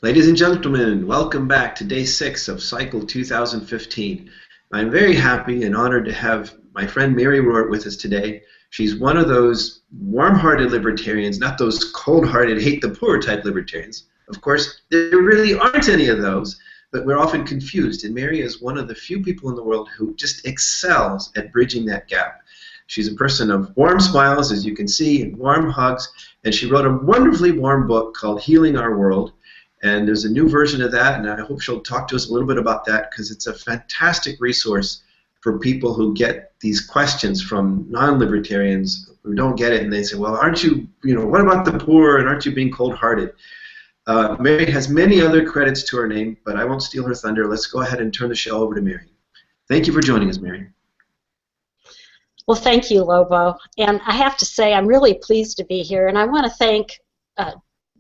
Ladies and gentlemen, welcome back to day 6 of Cycle 2015. I'm very happy and honored to have my friend Mary Ruwart with us today. She's one of those warm-hearted libertarians, not those cold-hearted, hate-the-poor type libertarians. Of course, there really aren't any of those, but we're often confused, and Mary is one of the few people in the world who just excels at bridging that gap. She's a person of warm smiles, as you can see, and warm hugs, and she wrote a wonderfully warm book called Healing Our World. And there's a new version of that, and I hope she'll talk to us a little bit about that because it's a fantastic resource for people who get these questions from non-libertarians who don't get it, and they say, well, aren't you, what about the poor, and aren't you being cold-hearted? Mary has many other credits to her name, but I won't steal her thunder. Let's go ahead and turn the show over to Mary. Thank you for joining us, Mary. Well, thank you, Lobo. And I have to say, I'm really pleased to be here, and I want to thank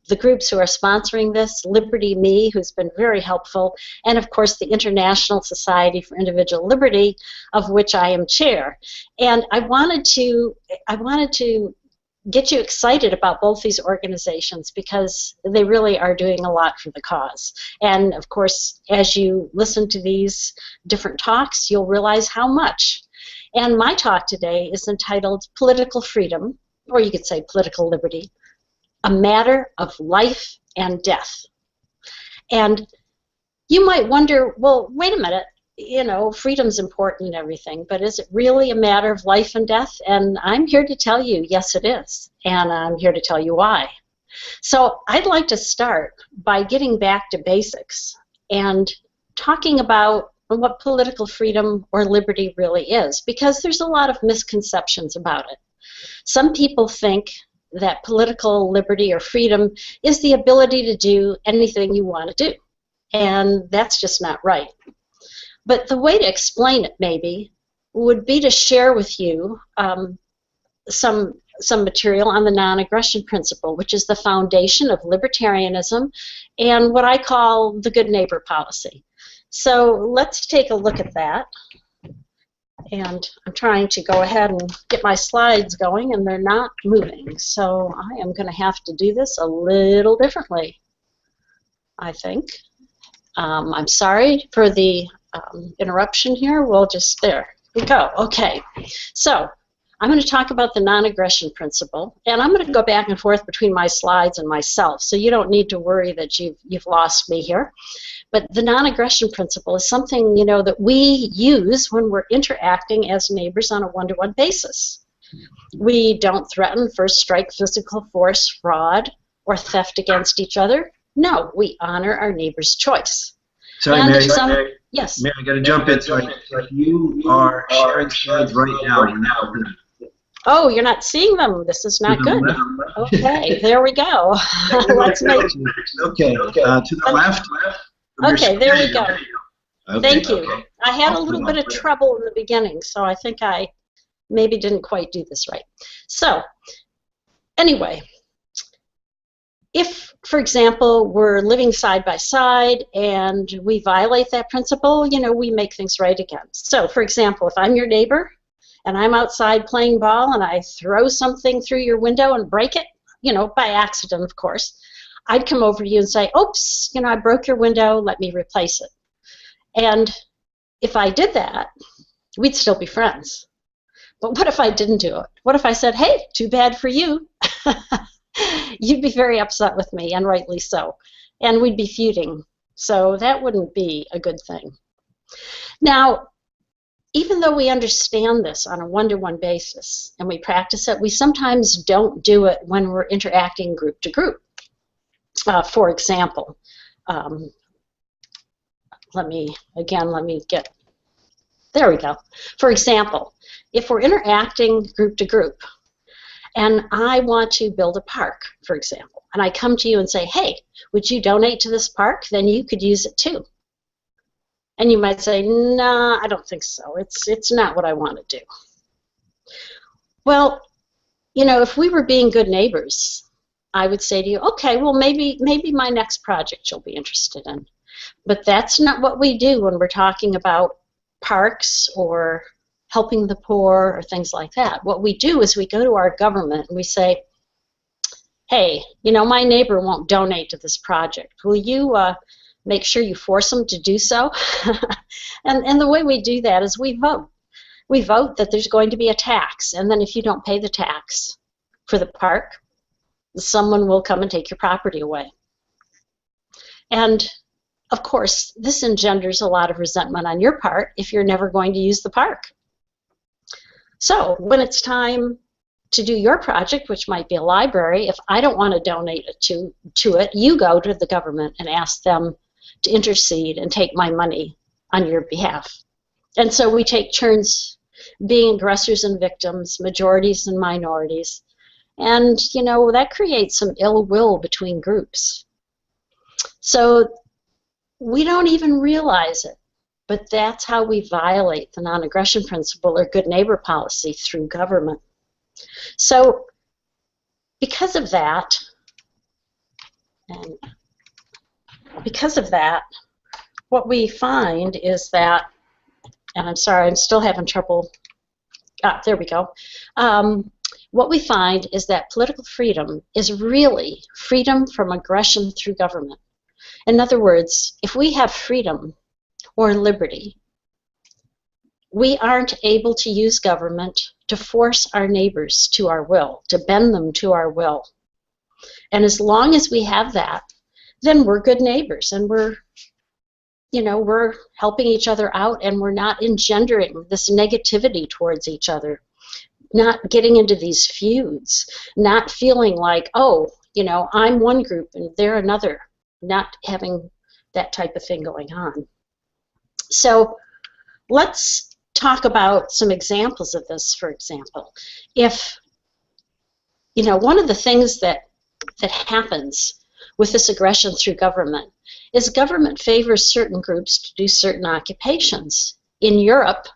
the groups who are sponsoring this, Liberty Me, who's been very helpful, and of course the International Society for Individual Liberty, of which I am chair. And I wanted to get you excited about both these organizations because they really are doing a lot for the cause. And of course, as you listen to these different talks, you'll realize how much. And my talk today is entitled Political Freedom, or you could say Political Liberty, a matter of life and death. And you might wonder, well, wait a minute, freedom's important and everything, but is it really a matter of life and death? And I'm here to tell you, yes, it is. And I'm here to tell you why. So I'd like to start by getting back to basics and talking about what political freedom or liberty really is, because there's a lot of misconceptions about it. Some people think that political liberty or freedom is the ability to do anything you want to do. And that's just not right. But the way to explain it, maybe, would be to share with you some material on the non-aggression principle, which is the foundation of libertarianism and what I call the good neighbor policy. So let's take a look at that. And I'm trying to go ahead and get my slides going, and they're not moving. So I am going to have to do this a little differently, I think. I'm sorry for the interruption here. There we go. Okay. So I'm going to talk about the non-aggression principle, and I'm going to go back and forth between my slides and myself, so you don't need to worry that you've lost me here. But the non-aggression principle is something, that we use when we're interacting as neighbors on a one-to-one basis. We don't threaten, first strike, physical force, fraud, or theft against each other. No, we honor our neighbor's choice. Sorry, and Mary. Yes. Mary, I got to jump in. Sorry. You are sharing slides right now. Oh, you're not seeing them. This is not good. Okay, there we go. Let's make. Okay. To the left. Okay, there we go. Okay, Thank you. okay. I had a little bit of trouble in the beginning, so I think I maybe didn't quite do this right. So, anyway, if, for example, we're living side by side and we violate that principle, we make things right again. So, for example, if I'm your neighbor and I'm outside playing ball and I throw something through your window and break it, by accident, of course, I'd come over to you and say, oops, I broke your window, let me replace it. And if I did that, we'd still be friends. But what if I didn't do it? What if I said, hey, too bad for you? You'd be very upset with me, and rightly so. And we'd be feuding. So that wouldn't be a good thing. Now, even though we understand this on a one-to-one basis and we practice it, we sometimes don't do it when we're interacting group to group. For example, let me get, there we go. For example, if we're interacting group to group and I want to build a park, for example, and I come to you and say, hey, would you donate to this park? Then you could use it too. And you might say, nah, I don't think so. It's not what I want to do. Well, if we were being good neighbors, I would say to you, okay, well, maybe my next project you'll be interested in. But that's not what we do when we're talking about parks or helping the poor or things like that. What we do is we go to our government and we say, hey, my neighbor won't donate to this project. Will you make sure you force them to do so? And the way we do that is we vote. We vote that there's going to be a tax, and then if you don't pay the tax for the park, someone will come and take your property away. And of course, this engenders a lot of resentment on your part if you're never going to use the park. So when it's time to do your project, which might be a library, if I don't want to donate it to it, you go to the government and ask them to intercede and take my money on your behalf. And so we take turns being aggressors and victims, majorities and minorities. And, that creates some ill will between groups. So we don't even realize it, but that's how we violate the non-aggression principle or good neighbor policy through government. So because of that, what we find is that, and I'm sorry, I'm still having trouble. There we go. What we find is that political freedom is really freedom from aggression through government. In other words, if we have freedom or liberty, we aren't able to use government to force our neighbors to our will, to bend them to our will. And as long as we have that, then we're good neighbors, and we're helping each other out, and we're not engendering this negativity towards each other, not getting into these feuds, not feeling like, oh, I'm one group and they're another, not having that type of thing going on. So let's talk about some examples of this. For example, if, one of the things that happens with this aggression through government is government favors certain groups to do certain occupations. In Europe,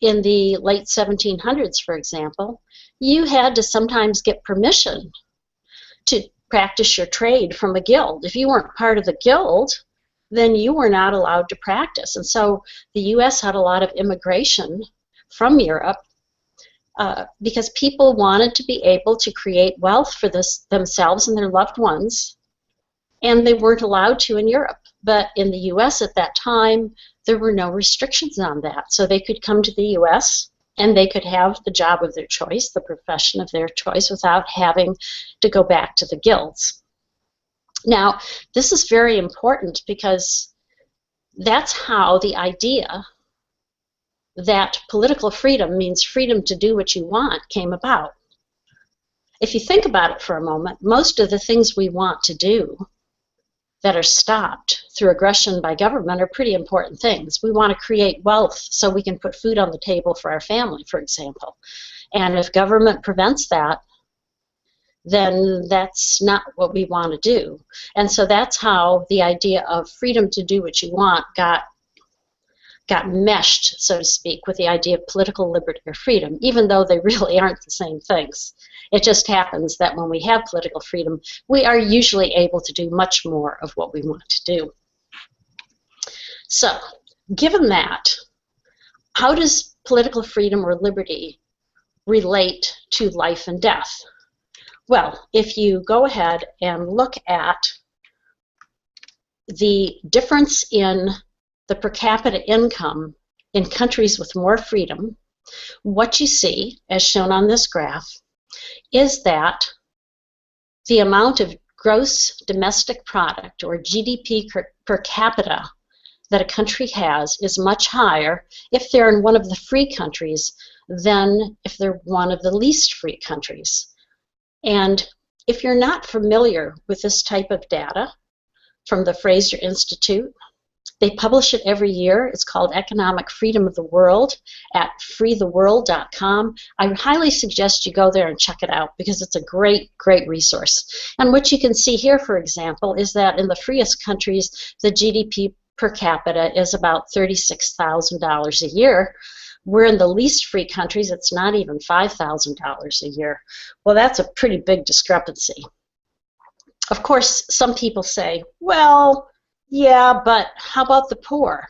in the late 1700s, for example, you had to sometimes get permission to practice your trade from a guild. If you weren't part of the guild, then you were not allowed to practice. And so the U.S. had a lot of immigration from Europe because people wanted to be able to create wealth for themselves and their loved ones, and they weren't allowed to in Europe. But in the U.S. at that time, there were no restrictions on that. So they could come to the U.S. and they could have the job of their choice, the profession of their choice, without having to go back to the guilds. Now, this is very important because that's how the idea that political freedom means freedom to do what you want came about. If you think about it for a moment, most of the things we want to do that are stopped through aggression by government are pretty important things. We want to create wealth so we can put food on the table for our family, for example. And if government prevents that, then that's not what we want to do. And so that's how the idea of freedom to do what you want got meshed, so to speak, with the idea of political liberty or freedom, even though they really aren't the same things. It just happens that when we have political freedom, we are usually able to do much more of what we want to do. So, given that, how does political freedom or liberty relate to life and death? Well, if you go ahead and look at the difference in the per capita income in countries with more freedom, what you see, as shown on this graph, is that the amount of gross domestic product, or GDP per capita, that a country has is much higher if they're in one of the free countries than if they're one of the least free countries. And if you're not familiar with this type of data from the Fraser Institute, they publish it every year. It's called Economic Freedom of the World at freetheworld.com. I highly suggest you go there and check it out because it's a great, great resource. And what you can see here, for example, is that in the freest countries, the GDP per capita is about $36,000 a year. We're in the least free countries, it's not even $5,000 a year. Well, that's a pretty big discrepancy. Of course, some people say, well, yeah, but how about the poor?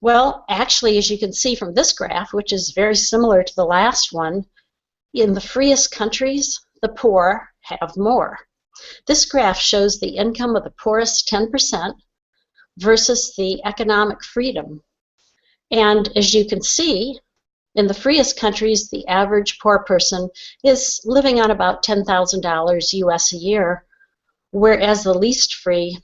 Well, actually, as you can see from this graph, which is very similar to the last one, in the freest countries, the poor have more. This graph shows the income of the poorest 10% versus the economic freedom. And as you can see, in the freest countries, the average poor person is living on about $10,000 US a year, whereas the least free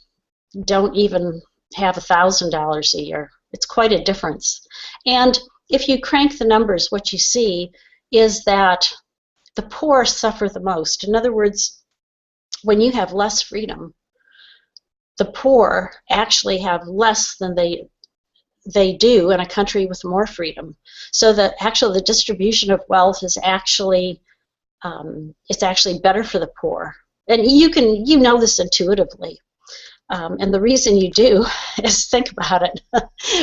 don't even have $1,000 a year. It's quite a difference. And if you crank the numbers, what you see is that the poor suffer the most. In other words, when you have less freedom, the poor actually have less than they do in a country with more freedom. So that actually the distribution of wealth is actually it's actually better for the poor. And you know this intuitively. And the reason you do is think about it.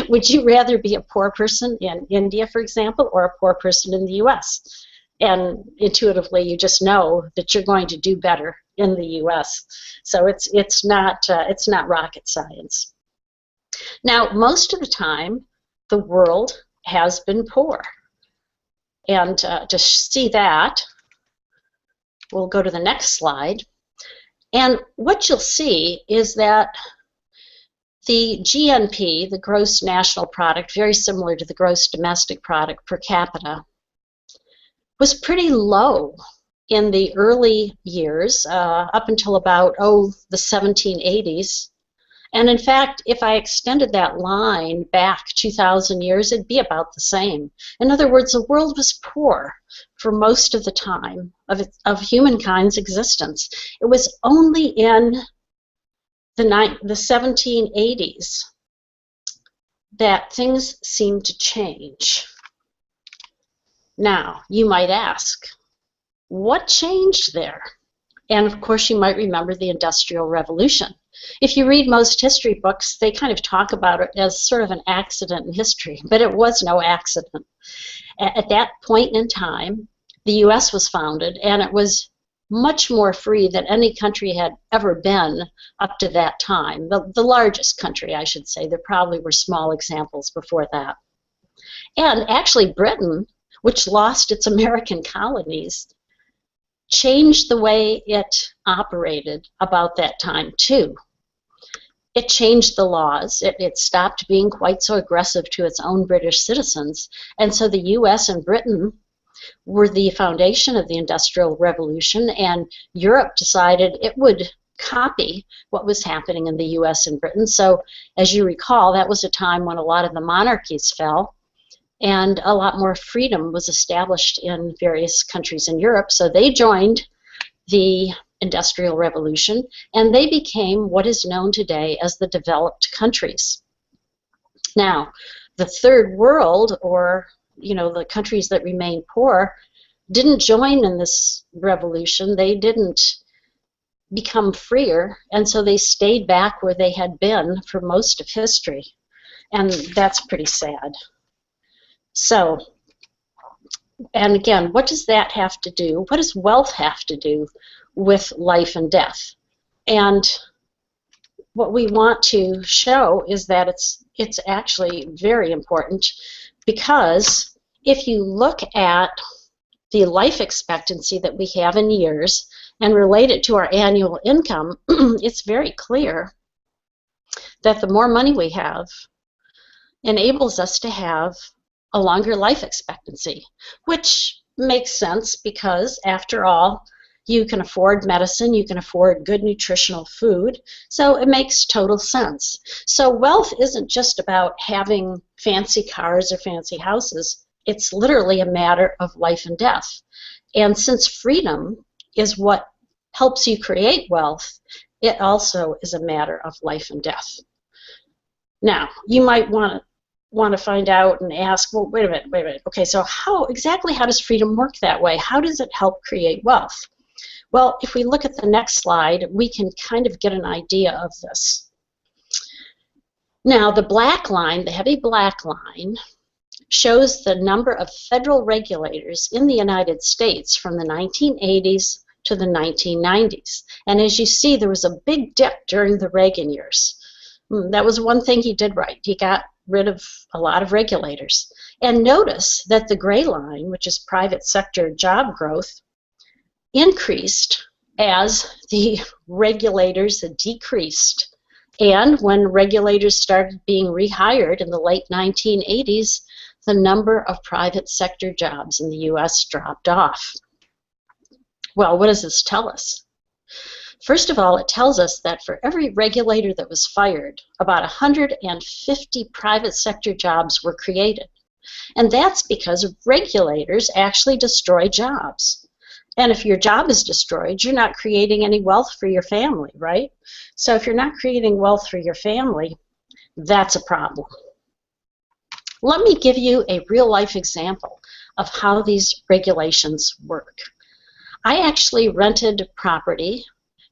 Would you rather be a poor person in India, for example, or a poor person in the U.S.? And intuitively, you just know that you're going to do better in the U.S. So it's not rocket science. Now, most of the time, the world has been poor. And to see that, we'll go to the next slide. And what you'll see is that the GNP, the gross national product, very similar to the gross domestic product per capita, was pretty low in the early years, up until about, the 1780s. And in fact, if I extended that line back 2,000 years, it'd be about the same. In other words, the world was poor for most of the time of humankind's existence. It was only in the 1780s that things seemed to change. Now, you might ask, what changed there? And of course, you might remember the Industrial Revolution. If you read most history books, they kind of talk about it as sort of an accident in history, but it was no accident. At that point in time, the U.S. was founded, and it was much more free than any country had ever been up to that time. The largest country, I should say. There probably were small examples before that. And actually, Britain, which lost its American colonies, changed the way it operated about that time, too. It changed the laws. It stopped being quite so aggressive to its own British citizens. And so the U.S. and Britain were the foundation of the Industrial Revolution, and Europe decided it would copy what was happening in the U.S. and Britain. So, as you recall, that was a time when a lot of the monarchies fell, and a lot more freedom was established in various countries in Europe. So they joined the Industrial Revolution, and they became what is known today as the developed countries. Now, the Third World, or the countries that remain poor, didn't join in this revolution. They didn't become freer, and so they stayed back where they had been for most of history, and that's pretty sad. So, and again, what does that have to do? What does wealth have to do with life and death? And what we want to show is that it's actually very important, because if you look at the life expectancy that we have in years and relate it to our annual income, it's very clear that the more money we have enables us to have a longer life expectancy, which makes sense because, after all, you can afford medicine, you can afford good nutritional food, so it makes total sense. So wealth isn't just about having fancy cars or fancy houses. It's literally a matter of life and death. And since freedom is what helps you create wealth, it also is a matter of life and death. Now, you might want to find out and ask, well, wait a minute. Okay, so how does freedom work that way? How does it help create wealth? Well, if we look at the next slide, we can kind of get an idea of this. Now, the black line, the heavy black line, shows the number of federal regulators in the United States from the 1980s to the 1990s. And as you see, there was a big dip during the Reagan years. That was one thing he did right. He got rid of a lot of regulators. And notice that the gray line, which is private sector job growth, increased as the regulators decreased. And when regulators started being rehired in the late 1980s, the number of private sector jobs in the U.S. dropped off. Well, what does this tell us? First of all, it tells us that for every regulator that was fired, about 150 private sector jobs were created. And that's because regulators actually destroy jobs. And if your job is destroyed, you're not creating any wealth for your family, right? So if you're not creating wealth for your family, that's a problem. Let me give you a real-life example of how these regulations work. I actually rented property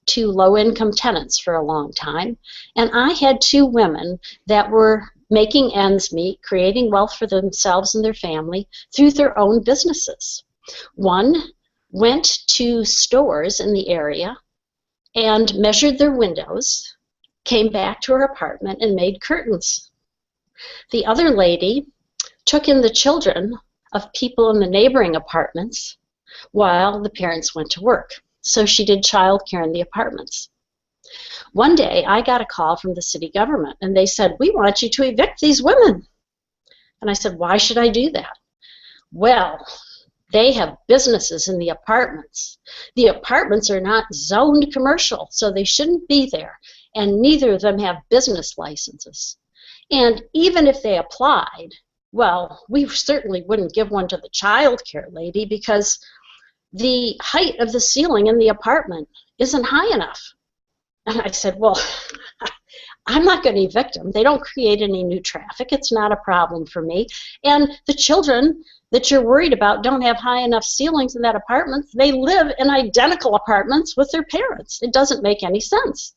to low-income tenants for a long time, and I had two women that were making ends meet, creating wealth for themselves and their family through their own businesses. One went to stores in the area and measured their windows, came back to her apartment and made curtains. The other lady took in the children of people in the neighboring apartments while the parents went to work. So she did childcare in the apartments. One day I got a call from the city government and they said, "We want you to evict these women." And I said, "Why should I do that?" "Well, they have businesses in the apartments. The apartments are not zoned commercial, so they shouldn't be there, and neither of them have business licenses. And even if they applied, well, we certainly wouldn't give one to the child care lady because the height of the ceiling in the apartment isn't high enough." And I said, "Well, I'm not going to evict them. They don't create any new traffic. It's not a problem for me. And the children that you're worried about don't have high enough ceilings in that apartment. They live in identical apartments with their parents. It doesn't make any sense."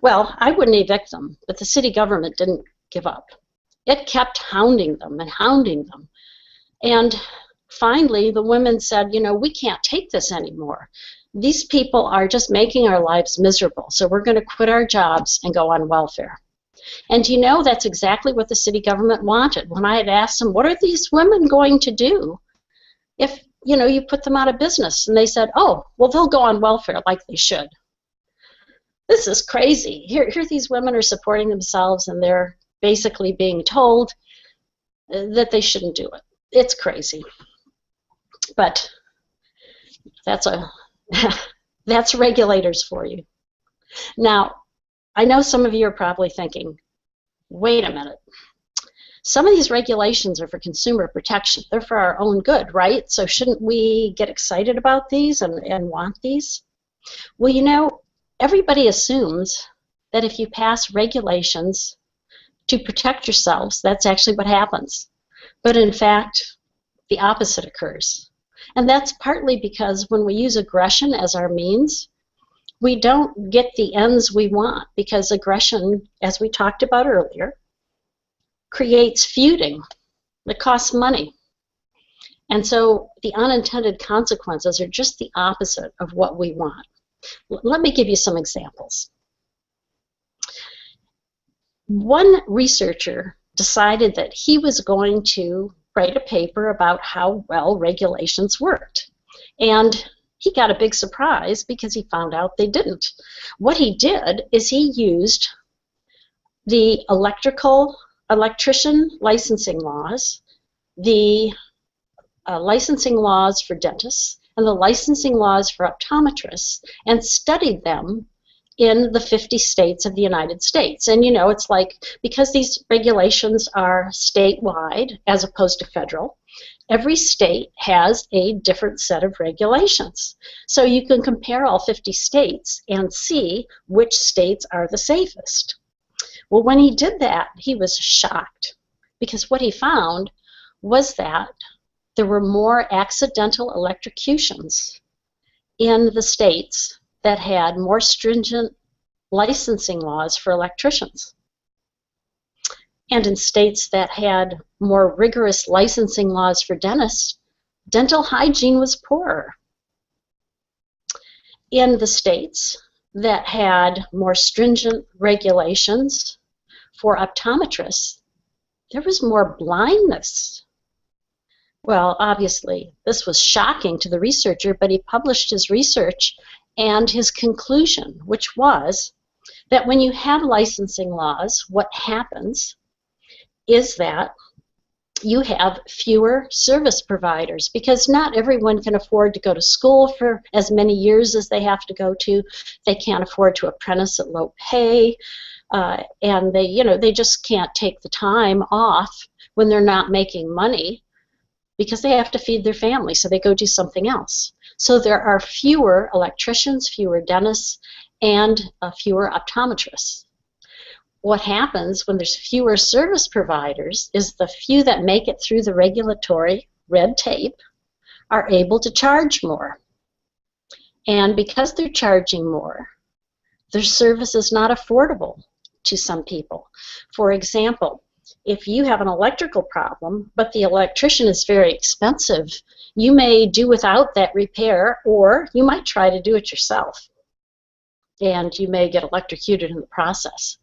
Well, I wouldn't evict them, but the city government didn't give up. It kept hounding them and hounding them. And finally, the women said, "We can't take this anymore. These people are just making our lives miserable, so we're going to quit our jobs and go on welfare." And that's exactly what the city government wanted. When I had asked them, "What are these women going to do if, you put them out of business?" And they said, "Oh, well, they'll go on welfare like they should." This is crazy. Here these women are supporting themselves, and they're basically being told that they shouldn't do it. It's crazy. But that's regulators for you. Now, I know some of you are probably thinking, wait a minute. Some of these regulations are for consumer protection. They're for our own good, right? So shouldn't we get excited about these and want these? Well, everybody assumes that if you pass regulations to protect yourselves, that's actually what happens. But in fact, the opposite occurs. And that's partly because when we use aggression as our means, we don't get the ends we want, because aggression, as we talked about earlier, creates feuding. It costs money. And so the unintended consequences are just the opposite of what we want. Let me give you some examples. One researcher decided that he was going to write a paper about how well regulations worked. And he got a big surprise because he found out they didn't. What he did is he used the electrician licensing laws, the licensing laws for dentists, and the licensing laws for optometrists, and studied them in the 50 states of the United States. And it's like, because these regulations are statewide as opposed to federal, every state has a different set of regulations. So you can compare all 50 states and see which states are the safest. Well, when he did that, he was shocked, because what he found was that there were more accidental electrocutions in the states that had more stringent licensing laws for electricians. And in states that had more rigorous licensing laws for dentists, dental hygiene was poorer. In the states that had more stringent regulations for optometrists, there was more blindness. Well, obviously, this was shocking to the researcher, but he published his research and his conclusion, which was that when you have licensing laws, what happens is that you have fewer service providers because not everyone can afford to go to school for as many years as they have to go to. They can't afford to apprentice at low pay, and they just can't take the time off when they're not making money because they have to feed their family, so they go do something else. So there are fewer electricians, fewer dentists, and fewer optometrists. What happens when there's fewer service providers is the few that make it through the regulatory red tape are able to charge more. And because they're charging more, their service is not affordable to some people. For example, if you have an electrical problem, but the electrician is very expensive, you may do without that repair, or you might try to do it yourself, and you may get electrocuted in the process.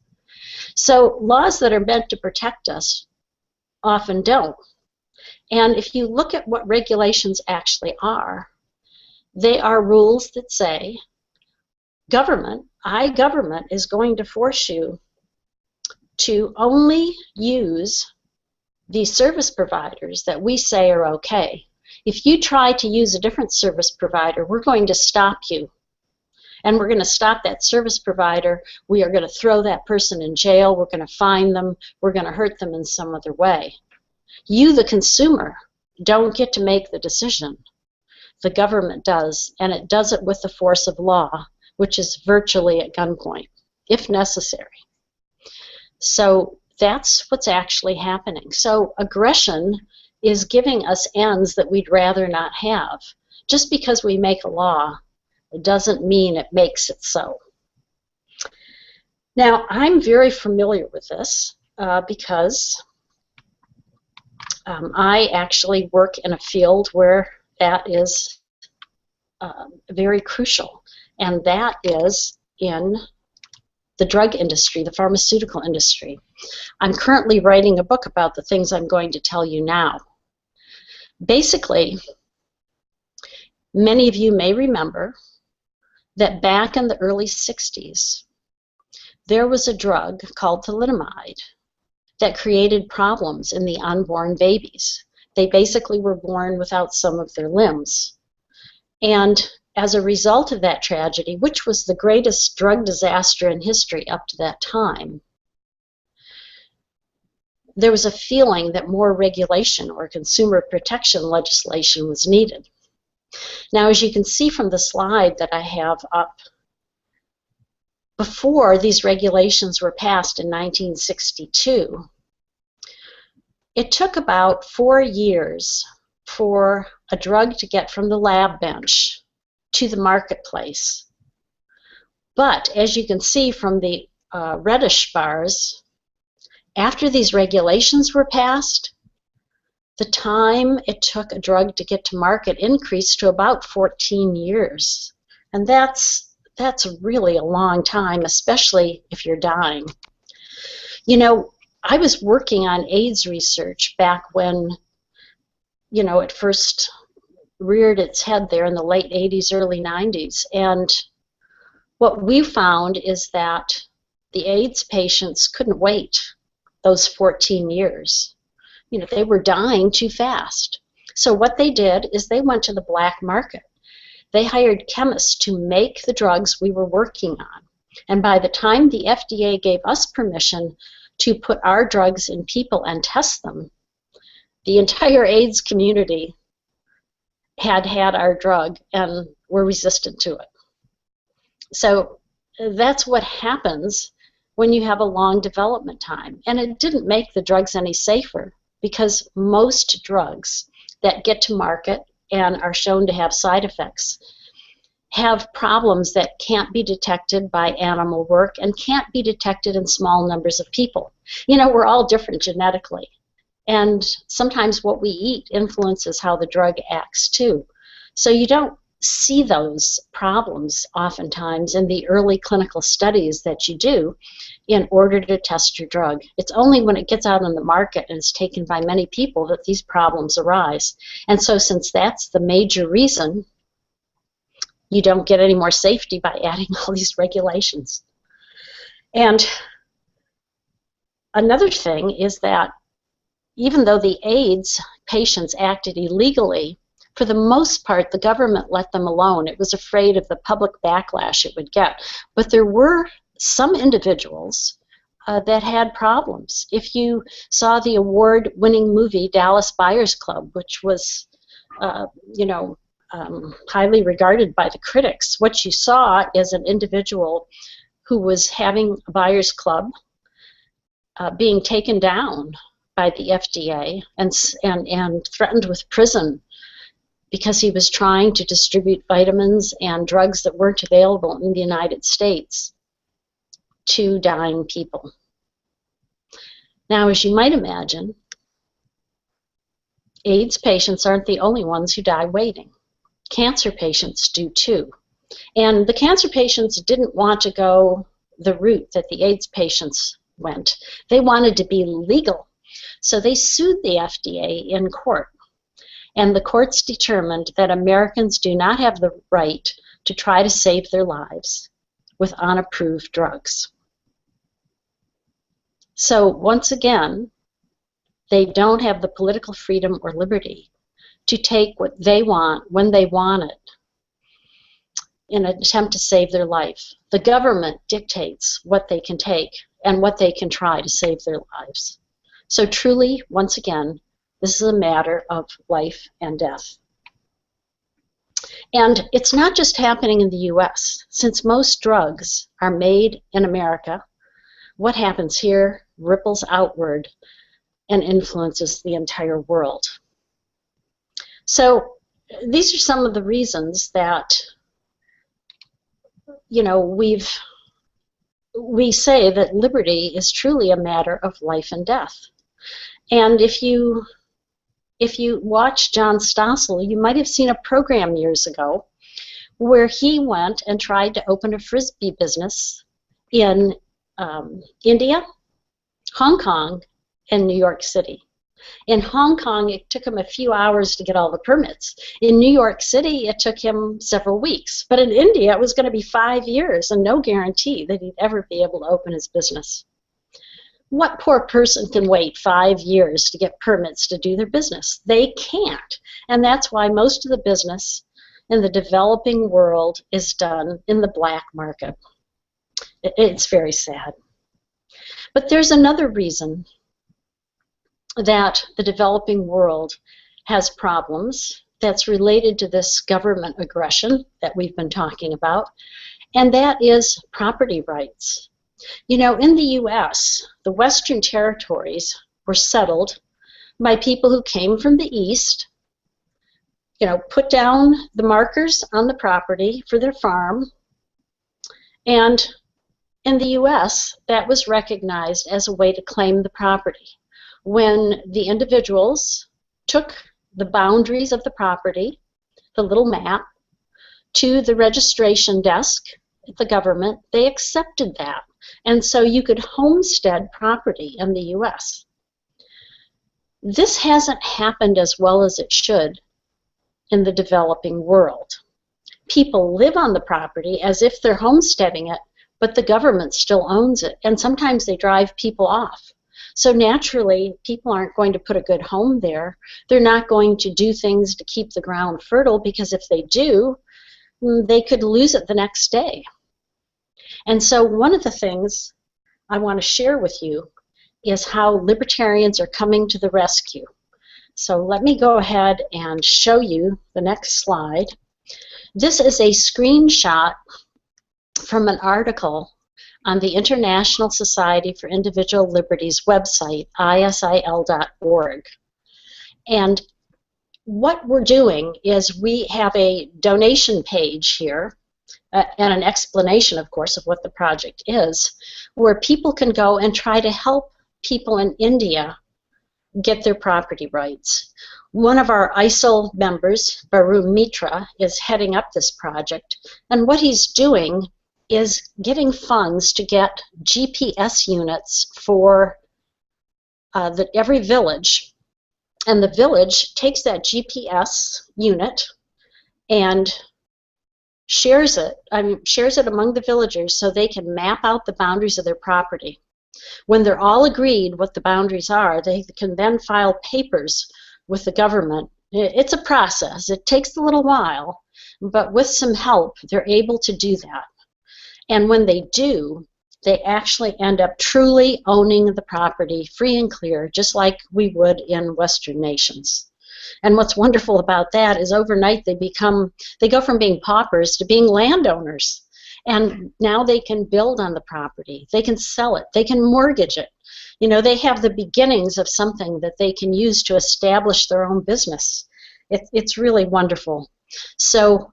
So laws that are meant to protect us often don't. And if you look at what regulations actually are, they are rules that say government is going to force you to only use the service providers that we say are okay. If you try to use a different service provider, we're going to stop you. And we're going to stop that service provider. We are going to throw that person in jail. We're going to fine them. We're going to hurt them in some other way. You, the consumer, don't get to make the decision. The government does, and it does it with the force of law, which is virtually at gunpoint, if necessary. So that's what's actually happening. So aggression is giving us ends that we'd rather not have. Just because we make a law, it doesn't mean it makes it so. Now, I'm very familiar with this because I actually work in a field where that is very crucial, and that is in the drug industry, the pharmaceutical industry. I'm currently writing a book about the things I'm going to tell you now. Basically, many of you may remember that back in the early 60s, there was a drug called thalidomide that created problems in the unborn babies. They basically were born without some of their limbs. And as a result of that tragedy, which was the greatest drug disaster in history up to that time, there was a feeling that more regulation or consumer protection legislation was needed. Now, as you can see from the slide that I have up, before these regulations were passed in 1962, it took about 4 years for a drug to get from the lab bench to the marketplace. But as you can see from the reddish bars, after these regulations were passed, the time it took a drug to get to market increased to about 14 years. And that's really a long time, especially if you're dying. You know, I was working on AIDS research back when, it first reared its head there in the late 80s, early 90s. And what we found is that the AIDS patients couldn't wait those 14 years. They were dying too fast. So what they did is they went to the black market. They hired chemists to make the drugs we were working on. And by the time the FDA gave us permission to put our drugs in people and test them, the entire AIDS community had our drug and were resistant to it. So that's what happens when you have a long development time. And it didn't make the drugs any safer, because most drugs that get to market and are shown to have side effects have problems that can't be detected by animal work and can't be detected in small numbers of people. We're all different genetically, and sometimes what we eat influences how the drug acts too. So you don't see those problems oftentimes in the early clinical studies that you do in order to test your drug. It's only when it gets out on the market and is taken by many people that these problems arise. And so since that's the major reason, you don't get any more safety by adding all these regulations. And another thing is that even though the AIDS patients acted illegally, for the most part, the government let them alone. It was afraid of the public backlash it would get. But there were some individuals that had problems. If you saw the award-winning movie Dallas Buyers Club, which was, highly regarded by the critics, what you saw is an individual who was having a buyers club being taken down by the FDA and threatened with prison because he was trying to distribute vitamins and drugs that weren't available in the United States to dying people. Now, as you might imagine, AIDS patients aren't the only ones who die waiting. Cancer patients do too. And the cancer patients didn't want to go the route that the AIDS patients went. They wanted to be legal. So they sued the FDA in court. And the courts determined that Americans do not have the right to try to save their lives with unapproved drugs. So once again, they don't have the political freedom or liberty to take what they want when they want it in an attempt to save their life. The government dictates what they can take and what they can try to save their lives. So truly, once again, this is a matter of life and death. And it's not just happening in the US. Since most drugs are made in America, what happens here ripples outward and influences the entire world. So these are some of the reasons that, we say that liberty is truly a matter of life and death. And if you watch John Stossel, you might have seen a program years ago where he went and tried to open a Frisbee business in India, Hong Kong, and New York City. In Hong Kong, it took him a few hours to get all the permits. In New York City, it took him several weeks. But in India, it was going to be 5 years and no guarantee that he'd ever be able to open his business. What poor person can wait 5 years to get permits to do their business? They can't. And that's why most of the business in the developing world is done in the black market. It's very sad. But there's another reason that the developing world has problems that's related to this government aggression that we've been talking about, and that is property rights. In the US, the Western territories were settled by people who came from the East, put down the markers on the property for their farm, and in the US, that was recognized as a way to claim the property. When the individuals took the boundaries of the property, the little map, to the registration desk at the government, they accepted that. And so you could homestead property in the US. This hasn't happened as well as it should in the developing world. People live on the property as if they're homesteading it, but the government still owns it, and sometimes they drive people off. So naturally, people aren't going to put a good home there. They're not going to do things to keep the ground fertile, because if they do, they could lose it the next day. And so one of the things I want to share with you is how libertarians are coming to the rescue. So let me go ahead and show you the next slide. This is a screenshot from an article on the International Society for Individual Liberties website, isil.org. And what we're doing is we have a donation page here, and an explanation, of course, of what the project is, where people can go and try to help people in India get their property rights. One of our ISIL members, Baru Mitra, is heading up this project, and what he's doing is getting funds to get GPS units for every village, and the village takes that GPS unit and shares it among the villagers so they can map out the boundaries of their property. When they're all agreed what the boundaries are, they can then file papers with the government. It's a process. It takes a little while, but with some help, they're able to do that. And when they do, they actually end up truly owning the property free and clear, just like we would in Western nations. And what's wonderful about that is overnight they go from being paupers to being landowners. And now they can build on the property. They can sell it. They can mortgage it. You know, they have the beginnings of something that they can use to establish their own business. It's really wonderful. So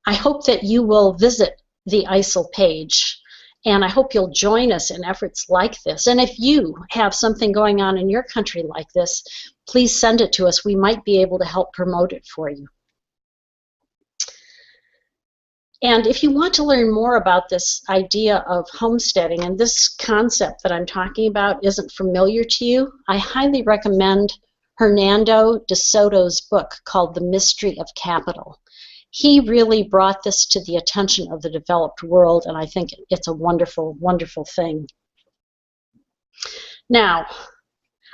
I hope that you will visit the ISIL page, and I hope you'll join us in efforts like this. And if you have something going on in your country like this, please send it to us. We might be able to help promote it for you. And if you want to learn more about this idea of homesteading, and this concept that I'm talking about isn't familiar to you, I highly recommend Hernando de Soto's book called The Mystery of Capital. He really brought this to the attention of the developed world, and I think it's a wonderful, wonderful thing. Now,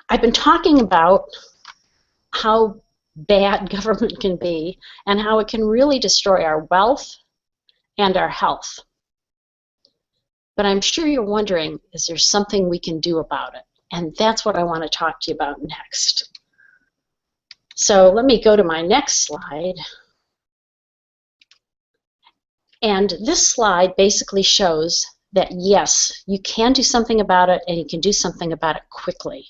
I've been talking about how bad government can be and how it can really destroy our wealth and our health. But I'm sure you're wondering, is there something we can do about it? And that's what I want to talk to you about next. So let me go to my next slide. And this slide basically shows that yes, you can do something about it, and you can do something about it quickly.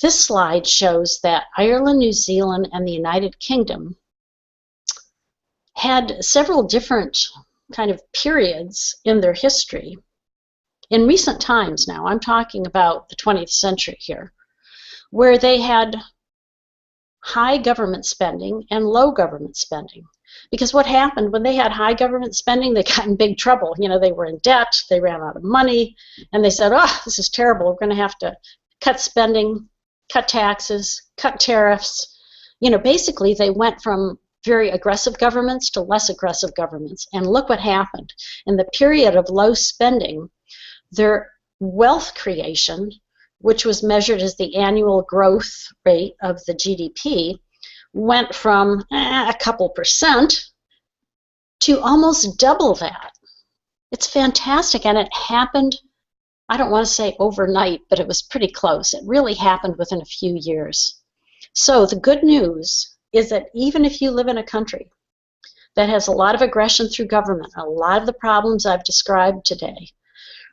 This slide shows that Ireland, New Zealand, and the United Kingdom had several different kind of periods in their history. In recent times now, I'm talking about the 20th century here, where they had high government spending and low government spending. Because what happened when they had high government spending, they got in big trouble. You know, they were in debt, they ran out of money, and they said, oh, this is terrible. We're going to have to cut spending, cut taxes, cut tariffs. You know, basically they went from very aggressive governments to less aggressive governments. And look what happened. In the period of low spending, their wealth creation, which was measured as the annual growth rate of the GDP, went from a couple percent to almost double that. It's fantastic, and it happened, I don't want to say overnight, but it was pretty close. It really happened within a few years. So the good news is that even if you live in a country that has a lot of aggression through government, a lot of the problems I've described today,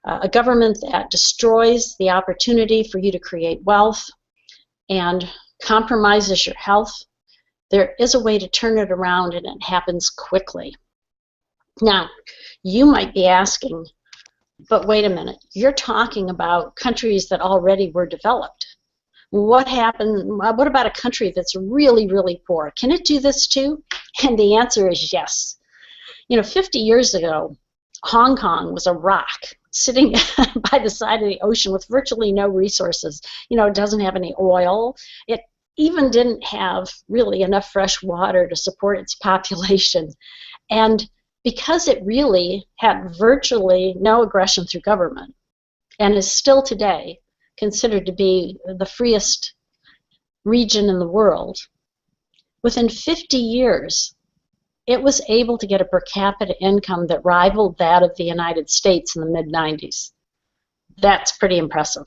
a government that destroys the opportunity for you to create wealth and compromises your health, there is a way to turn it around, and it happens quickly. Now, you might be asking, but wait a minute, you're talking about countries that already were developed. What about a country that's really, really poor? Can it do this too? And the answer is yes. You know, 50 years ago, Hong Kong was a rock sitting by the side of the ocean with virtually no resources. You know, it doesn't have any oil. It even didn't have really enough fresh water to support its population. And because it really had virtually no aggression through government, and is still today considered to be the freest region in the world, within 50 years, it was able to get a per capita income that rivaled that of the United States in the mid-90s. That's pretty impressive.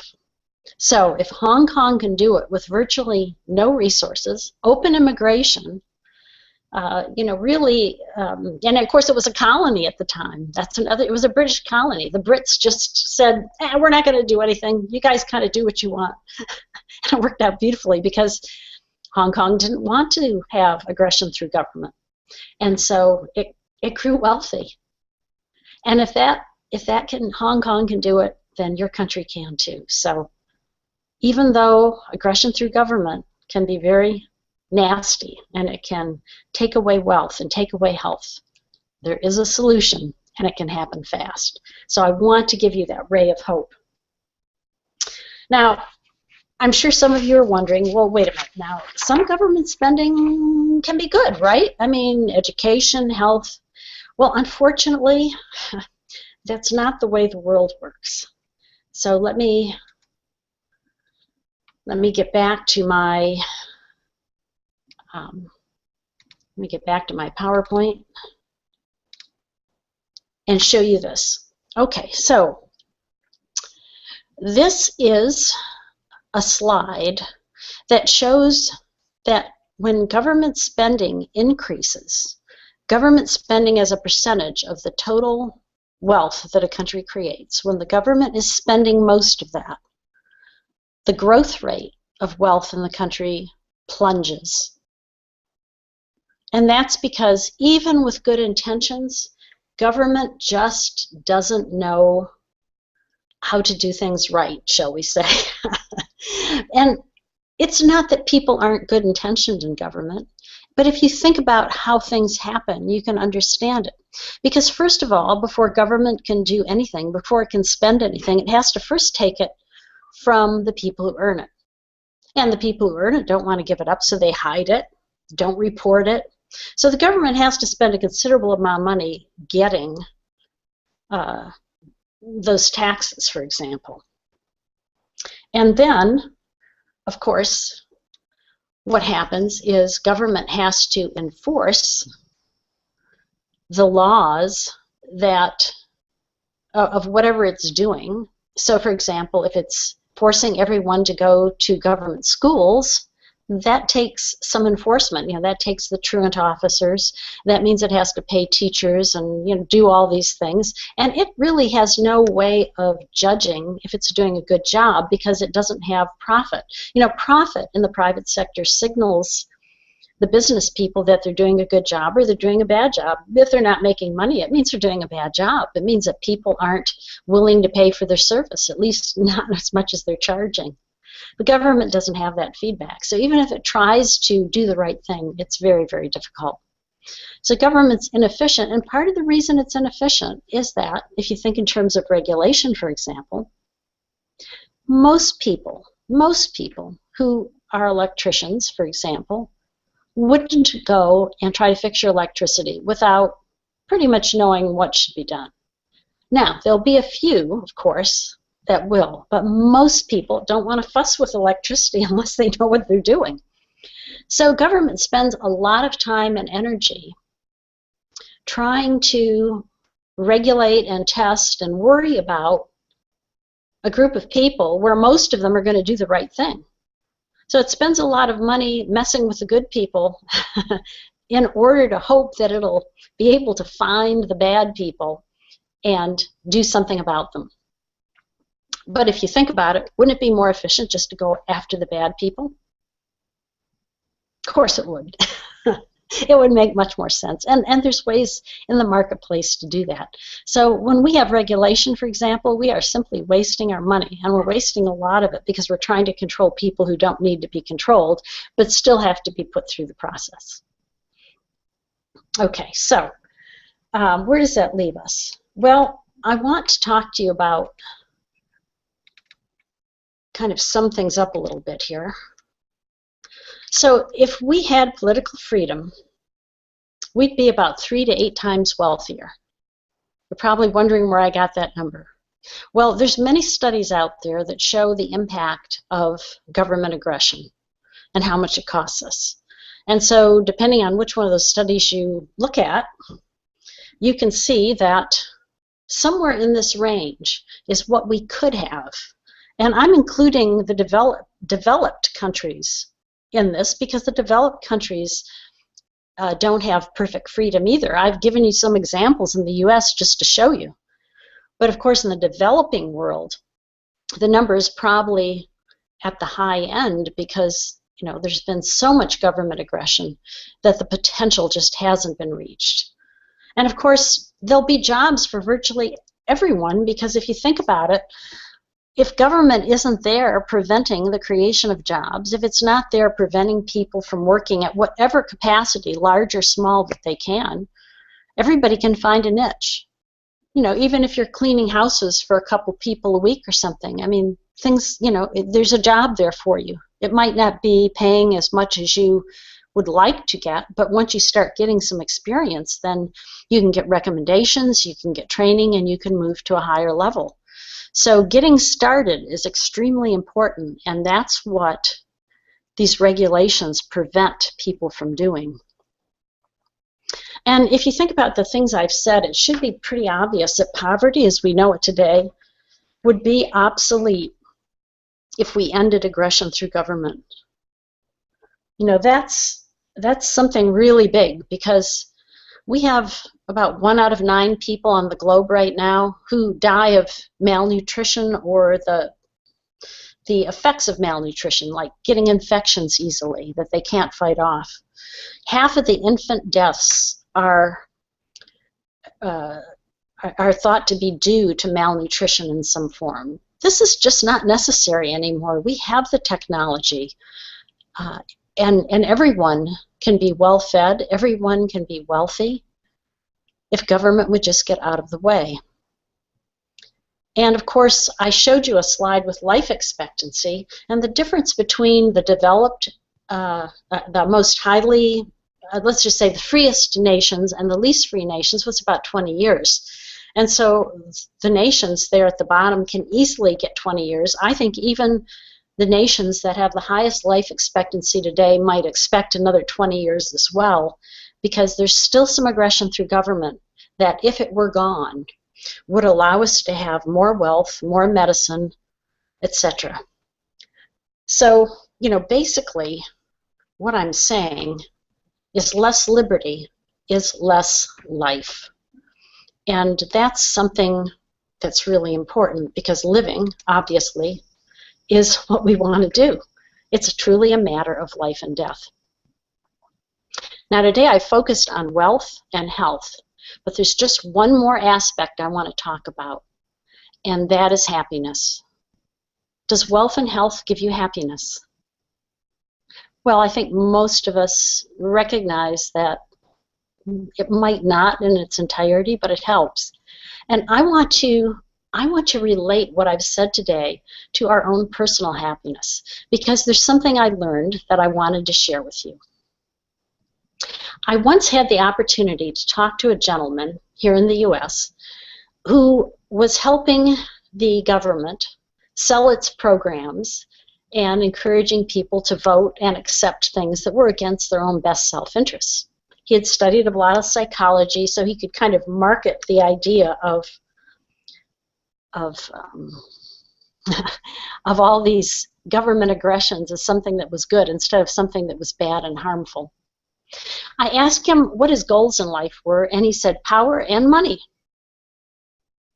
So if Hong Kong can do it with virtually no resources, open immigration, you know, really, and of course it was a colony at the time. It was a British colony. The Brits just said, we're not going to do anything. You guys kind of do what you want. And it worked out beautifully because Hong Kong didn't want to have aggression through government. And so it grew wealthy. And if Hong Kong can do it, then your country can too. So even though aggression through government can be very nasty, and it can take away wealth and take away health. There is a solution, and it can happen fast. So I want to give you that ray of hope. Now, I'm sure some of you are wondering, well, wait a minute. Now, some government spending can be good, right? I mean, education, health. Well, unfortunately, that's not the way the world works. So let me get back to my PowerPoint and show you this. Okay, so this is a slide that shows that when government spending increases, government spending as a percentage of the total wealth that a country creates, when the government is spending most of that, the growth rate of wealth in the country plunges. And that's because even with good intentions, government just doesn't know how to do things right, shall we say. And it's not that people aren't good intentioned in government, but if you think about how things happen, you can understand it. Because first of all, before government can do anything, before it can spend anything, it has to first take it from the people who earn it. And the people who earn it don't want to give it up, so they hide it, don't report it. So the government has to spend a considerable amount of money getting those taxes, for example. And then, of course, what happens is government has to enforce the laws that of whatever it's doing. So, for example, if it's forcing everyone to go to government schools, that takes some enforcement. That takes the truant officers. That means it has to pay teachers and do all these things. And it really has no way of judging if it's doing a good job because it doesn't have profit. Profit in the private sector signals the business people that they're doing a good job or they're doing a bad job. If they're not making money, it means they're doing a bad job. It means that people aren't willing to pay for their service, at least not as much as they're charging. The government doesn't have that feedback. So even if it tries to do the right thing, it's very, very difficult. So government's inefficient, and part of the reason it's inefficient is that, if you think in terms of regulation, for example, most people who are electricians, for example, wouldn't go and try to fix your electricity without pretty much knowing what should be done. Now, there'll be a few, of course, that will, but most people don't want to fuss with electricity unless they know what they're doing. So government spends a lot of time and energy trying to regulate and test and worry about a group of people where most of them are going to do the right thing. So it spends a lot of money messing with the good people in order to hope that it'll be able to find the bad people and do something about them. But if you think about it, wouldn't it be more efficient just to go after the bad people? Of course it would. It would make much more sense. And there's ways in the marketplace to do that. So when we have regulation, for example, we are simply wasting our money. And we're wasting a lot of it because we're trying to control people who don't need to be controlled, but still have to be put through the process. Okay, so where does that leave us? Well, I want to talk to you about kind of sum things up a little bit here. So if we had political freedom, we'd be about 3 to 8 times wealthier. You're probably wondering where I got that number. Well, there's many studies out there that show the impact of government aggression and how much it costs us. And so depending on which one of those studies you look at, you can see that somewhere in this range is what we could have. And I'm including the developed countries in this because the developed countries don't have perfect freedom either. I've given you some examples in the US just to show you. But of course in the developing world, the number is probably at the high end because there's been so much government aggression that the potential just hasn't been reached. And of course there'll be jobs for virtually everyone because if you think about it, if government isn't there preventing the creation of jobs, if it's not there preventing people from working at whatever capacity, large or small, that they can, everybody can find a niche. You know, even if you're cleaning houses for a couple people a week or something, I mean, things, you know, there's a job there for you. It might not be paying as much as you would like to get, but once you start getting some experience, then you can get recommendations, you can get training, and you can move to a higher level. So getting started is extremely important, and that's what these regulations prevent people from doing. And if you think about the things I've said, it should be pretty obvious that poverty as we know it today would be obsolete if we ended aggression through government. You know, that's something really big, because we have about 1 out of 9 people on the globe right now who die of malnutrition or the effects of malnutrition, like getting infections easily that they can't fight off. Half of the infant deaths are thought to be due to malnutrition in some form. This is just not necessary anymore. We have the technology, and everyone can be well fed, everyone can be wealthy, if government would just get out of the way. And of course, I showed you a slide with life expectancy, and the difference between the developed, the most highly, let's just say the freest nations and the least free nations was about 20 years. And so the nations there at the bottom can easily get 20 years. I think even the nations that have the highest life expectancy today might expect another 20 years as well, because there's still some aggression through government that, if it were gone, would allow us to have more wealth, more medicine, etc. So, you know, basically what I'm saying is less liberty is less life. And that's something that's really important, because living, obviously, is what we want to do. It's truly a matter of life and death. Now today I focused on wealth and health, but there's just one more aspect I want to talk about, and that is happiness. Does wealth and health give you happiness? Well, I think most of us recognize that it might not in its entirety, but it helps. And I want to relate what I've said today to our own personal happiness, because there's something I learned that I wanted to share with you. I once had the opportunity to talk to a gentleman here in the U.S. who was helping the government sell its programs and encouraging people to vote and accept things that were against their own best self-interests. He had studied a lot of psychology, so he could kind of market the idea of all these government aggressions as something that was good instead of something that was bad and harmful. I asked him what his goals in life were, and he said power and money.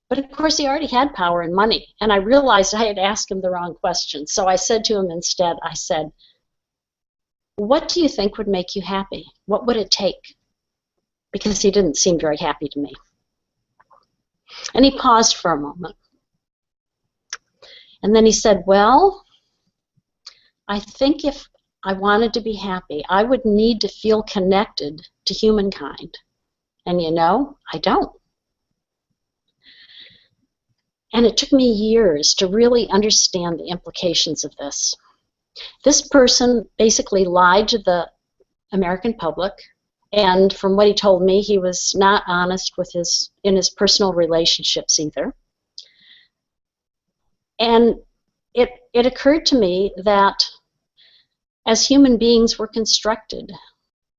But of course he already had power and money, and I realized I had asked him the wrong question. So I said to him instead, I said, what do you think would make you happy? What would it take? Because he didn't seem very happy to me. And he paused for a moment. And then he said, well, I think if I wanted to be happy, I would need to feel connected to humankind. And you know, I don't. And it took me years to really understand the implications of this. This person basically lied to the American public, and from what he told me, he was not honest with in his personal relationships either. And it occurred to me that as human beings, we're constructed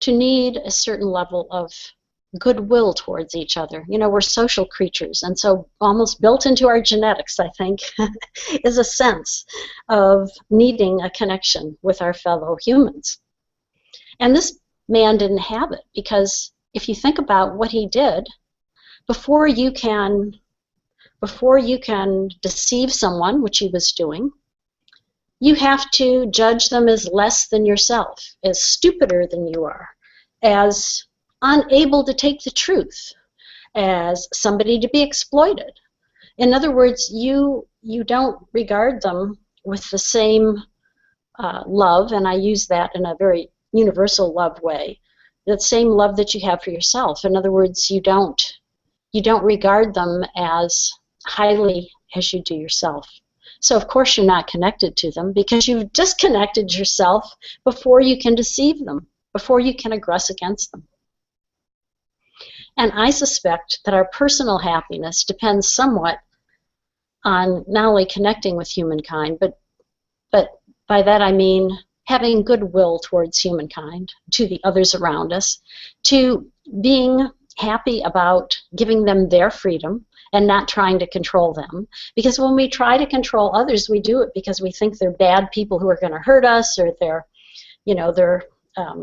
to need a certain level of goodwill towards each other. You know, we're social creatures, and so almost built into our genetics, I think, is a sense of needing a connection with our fellow humans. And this man didn't have it, because if you think about what he did, before you can deceive someone, which he was doing, you have to judge them as less than yourself, as stupider than you are, as unable to take the truth, as somebody to be exploited, In other words, you don't regard them with the same love, and I use that in a very universal love way, that same love that you have for yourself. In other words, you don't regard them as highly as you do yourself. So of course you're not connected to them because you've disconnected yourself before you can deceive them, before you can aggress against them. And I suspect that our personal happiness depends somewhat on not only connecting with humankind, but by that I mean having goodwill towards humankind, to the others around us, to being happy about giving them their freedom and not trying to control them. Because when we try to control others, we do it because we think they're bad people who are going to hurt us, or they're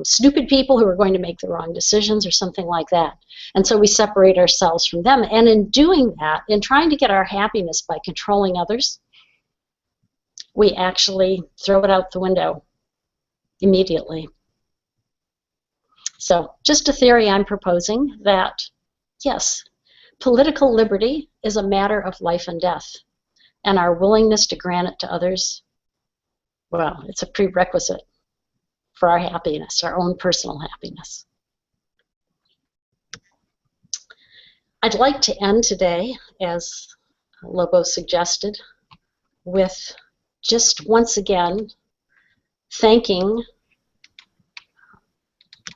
stupid people who are going to make the wrong decisions or something like that. And so we separate ourselves from them. And in doing that, in trying to get our happiness by controlling others, we actually throw it out the window immediately. So just a theory I'm proposing that, yes, political liberty is a matter of life and death. And our willingness to grant it to others, well, it's a prerequisite for our happiness, our own personal happiness. I'd like to end today, as Lobo suggested, with just once again thanking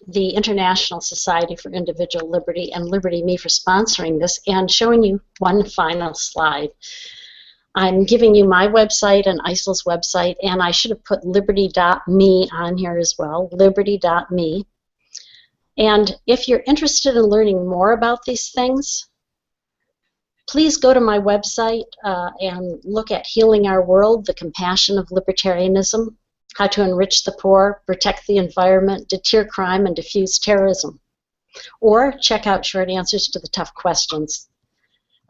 the International Society for Individual Liberty and Liberty Me for sponsoring this, and showing you one final slide. I'm giving you my website and ISIL's website, and I should have put liberty.me on here as well, liberty.me. And if you're interested in learning more about these things, please go to my website and look at Healing Our World, the Compassion of Libertarianism, How to Enrich the Poor, Protect the Environment, Deter Crime, and Diffuse Terrorism. Or check out Short Answers to the Tough Questions.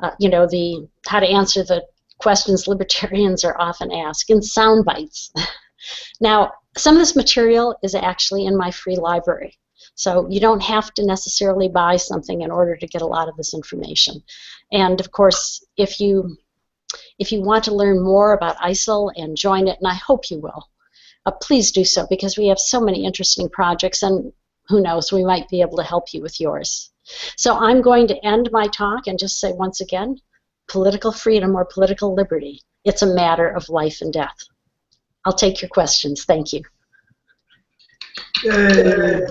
How to answer the questions libertarians are often asked in sound bites. Now, some of this material is actually in my free library, so you don't have to necessarily buy something in order to get a lot of this information. And of course, if you want to learn more about ISIL and join it, and I hope you will, please do so, because we have so many interesting projects, and who knows, we might be able to help you with yours. So I'm going to end my talk and just say once again, political freedom or political liberty, it's a matter of life and death. I'll take your questions. Thank you. Yay.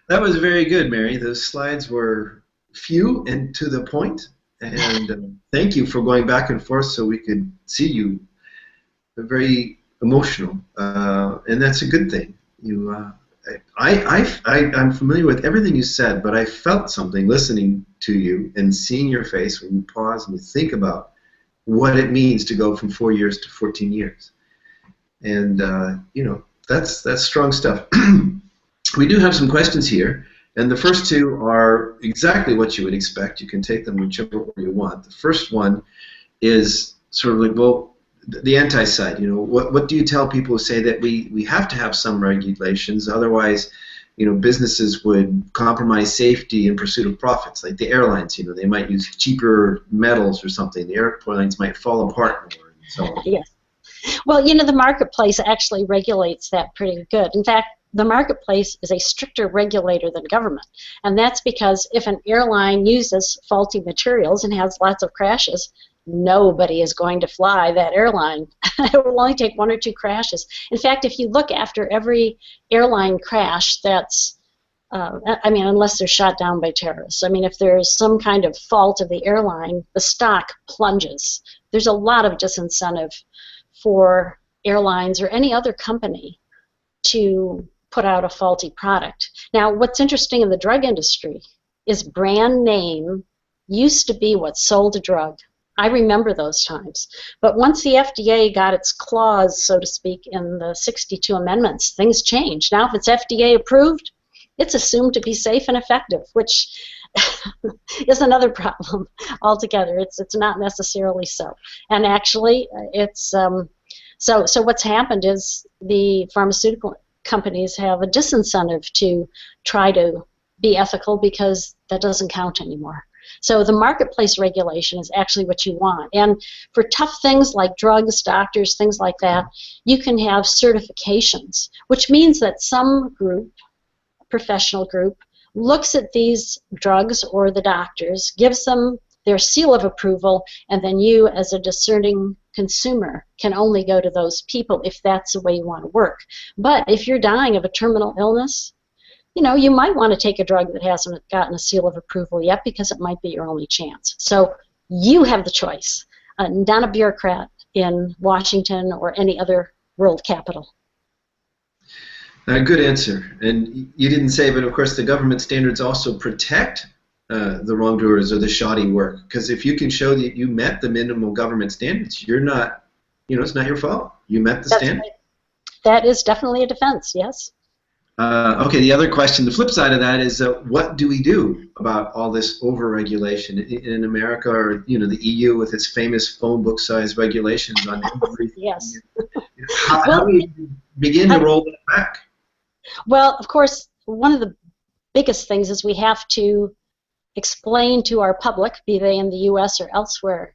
That was very good, Mary. Those slides were few and to the point, and thank you for going back and forth so we could see you. Very emotional, and that's a good thing. I'm familiar with everything you said, but I felt something listening to you and seeing your face when you pause and you think about what it means to go from 4 years to 14 years. And, that's strong stuff. We do have some questions here, and the first two are exactly what you would expect. You can take them whichever way you want. The first one is sort of like, well, the anti-side, what do you tell people who say that we have to have some regulations, otherwise, businesses would compromise safety in pursuit of profits, like the airlines, they might use cheaper metals or something, the airplanes might fall apart more, and so on. Yes. Well, the marketplace actually regulates that pretty good. In fact, the marketplace is a stricter regulator than government, and that's because if an airline uses faulty materials and has lots of crashes, nobody is going to fly that airline. It will only take 1 or 2 crashes. In fact, if you look after every airline crash that's, unless they're shot down by terrorists, if there's some kind of fault of the airline, the stock plunges. There's a lot of disincentive for airlines or any other company to put out a faulty product. Now, what's interesting in the drug industry is brand name used to be what sold a drug. I remember those times. But once the FDA got its claws, so to speak, in the 62 amendments, things changed. Now, if it's FDA approved, it's assumed to be safe and effective, which is another problem altogether. It's not necessarily so. And actually, it's so what's happened is the pharmaceutical companies have a disincentive to try to be ethical because that doesn't count anymore. So the marketplace regulation is actually what you want. And for tough things like drugs, doctors, things like that, you can have certifications, which means that some group, professional group, looks at these drugs or the doctors, gives them their seal of approval, and then you, as a discerning consumer, can only go to those people if that's the way you want to work. But if you're dying of a terminal illness, you know, you might want to take a drug that hasn't gotten a seal of approval yet because it might be your only chance. So you have the choice, not a bureaucrat in Washington or any other world capital. Good answer. And you didn't say, but of course the government standards also protect the wrongdoers or the shoddy work. Because if you can show that you met the minimum government standards, you're not, you know, it's not your fault. You met the standard. Right. That is definitely a defense, yes. Okay, the other question, the flip side of that is what do we do about all this over-regulation in America, or, you know, the EU with its famous phone book size regulations on everything? Yes. How do we begin to roll that back? Well, of course, one of the biggest things is we have to explain to our public, be they in the U.S. or elsewhere,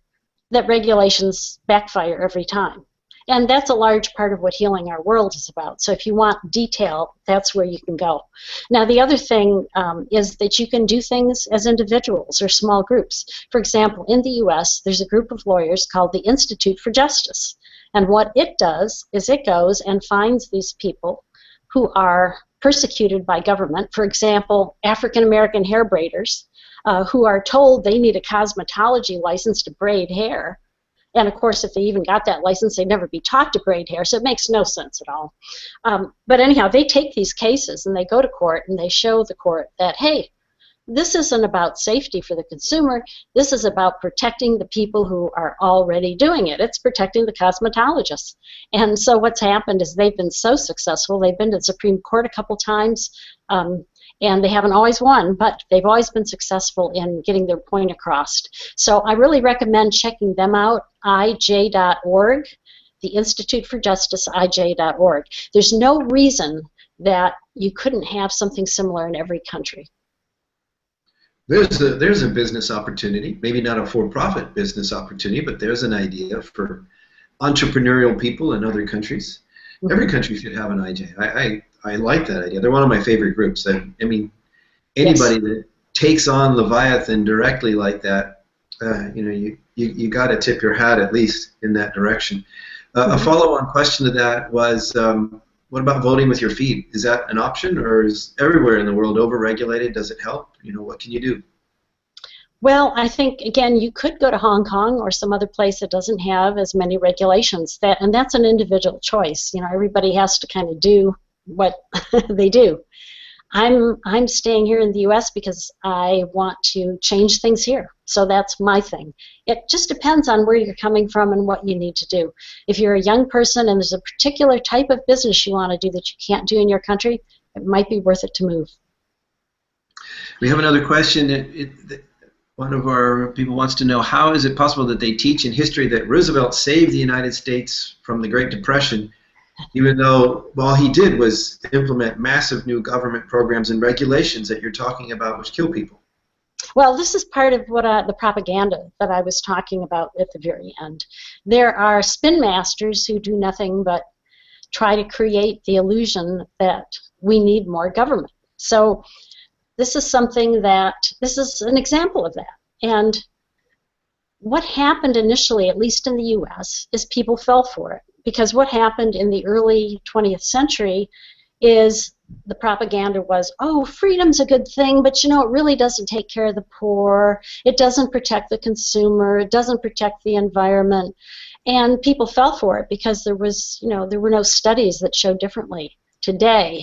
that regulations backfire every time. And that's a large part of what Healing Our World is about. So if you want detail, that's where you can go. Now, the other thing is that you can do things as individuals or small groups. For example, in the U.S., there's a group of lawyers called the Institute for Justice. And what it does is it goes and finds these people who are persecuted by government. For example, African-American hair braiders who are told they need a cosmetology license to braid hair. And of course, if they even got that license, they'd never be taught to braid hair, so it makes no sense at all. But anyhow, they take these cases and they go to court and they show the court that, hey, this isn't about safety for the consumer. This is about protecting the people who are already doing it. It's protecting the cosmetologists. And so what's happened is they've been so successful. They've been to the Supreme Court a couple times, and they haven't always won, but they've always been successful in getting their point across. So I really recommend checking them out, ij.org, the Institute for Justice, ij.org. There's no reason that you couldn't have something similar in every country. There's a business opportunity, maybe not a for-profit business opportunity, but there's an idea for entrepreneurial people in other countries. Mm-hmm. Every country should have an IJ. I like that idea. They're one of my favorite groups. I mean, anybody that takes on Leviathan directly like that, you know, you got to tip your hat at least in that direction. A follow-on question to that was, what about voting with your feet? Is that an option, or is everywhere in the world over-regulated? Does it help? You know, what can you do? Well, I think, again, you could go to Hong Kong or some other place that doesn't have as many regulations. And that's an individual choice. You know, everybody has to kind of do what they do. I'm staying here in the U.S. because I want to change things here. So that's my thing. It just depends on where you're coming from and what you need to do. If you're a young person and there's a particular type of business you want to do that you can't do in your country, it might be worth it to move. We have another question. One of our people wants to know, how is it possible that they teach in history that Roosevelt saved the United States from the Great Depression, even though all he did was implement massive new government programs and regulations that you're talking about, which kill people? Well, this is part of what the propaganda that I was talking about at the very end. There are spin masters who do nothing but try to create the illusion that we need more government. So this is something this is an example of that. And what happened initially, at least in the U.S., is people fell for it. Because what happened in the early 20th century is the propaganda was, oh, freedom's a good thing, but you know, it really doesn't take care of the poor, it doesn't protect the consumer, it doesn't protect the environment. And people fell for it because there were no studies that showed differently. Today,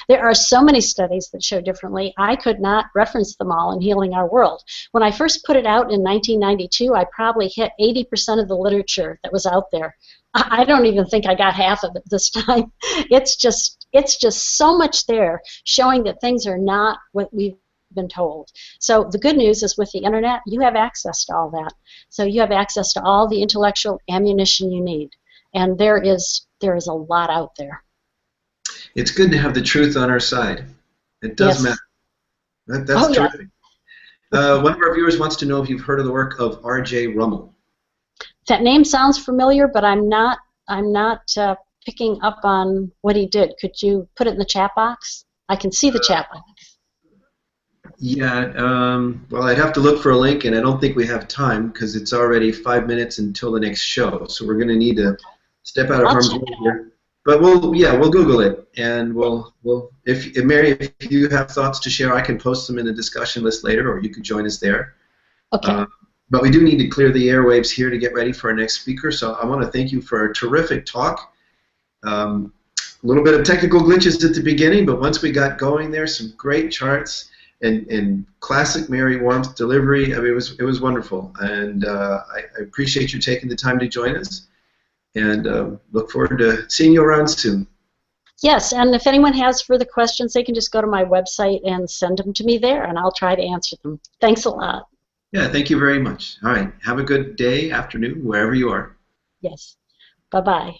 there are so many studies that show differently. I could not reference them all in Healing Our World. When I first put it out in 1992, I probably hit 80% of the literature that was out there. I don't even think I got half of it this time. It's just so much there showing that things are not what we've been told. So the good news is with the internet, you have access to all that. So you have access to all the intellectual ammunition you need. And there is a lot out there. It's good to have the truth on our side. It does matter. That's terrific. One of our viewers wants to know if you've heard of the work of R.J. Rummel. That name sounds familiar, but I'm not. I'm not picking up on what he did. Could you put it in the chat box? I can see the chat box. Yeah, well, I'd have to look for a link, and I don't think we have time because it's already 5 minutes until the next show. So we're going to need to step out of harm's way here. But we'll Google it, and if Mary, if you have thoughts to share, I can post them in the discussion list later, or you could join us there. Okay. But we do need to clear the airwaves here to get ready for our next speaker. So I want to thank you for a terrific talk. A little bit of technical glitches at the beginning, but once we got going there, some great charts and classic Mary warmth delivery. I mean, it was wonderful, and I appreciate you taking the time to join us, and look forward to seeing you around soon. Yes, and if anyone has further questions, they can just go to my website and send them to me there, and I'll try to answer them. Thanks a lot. Yeah, thank you very much. All right, have a good day, afternoon, wherever you are. Yes. Bye-bye.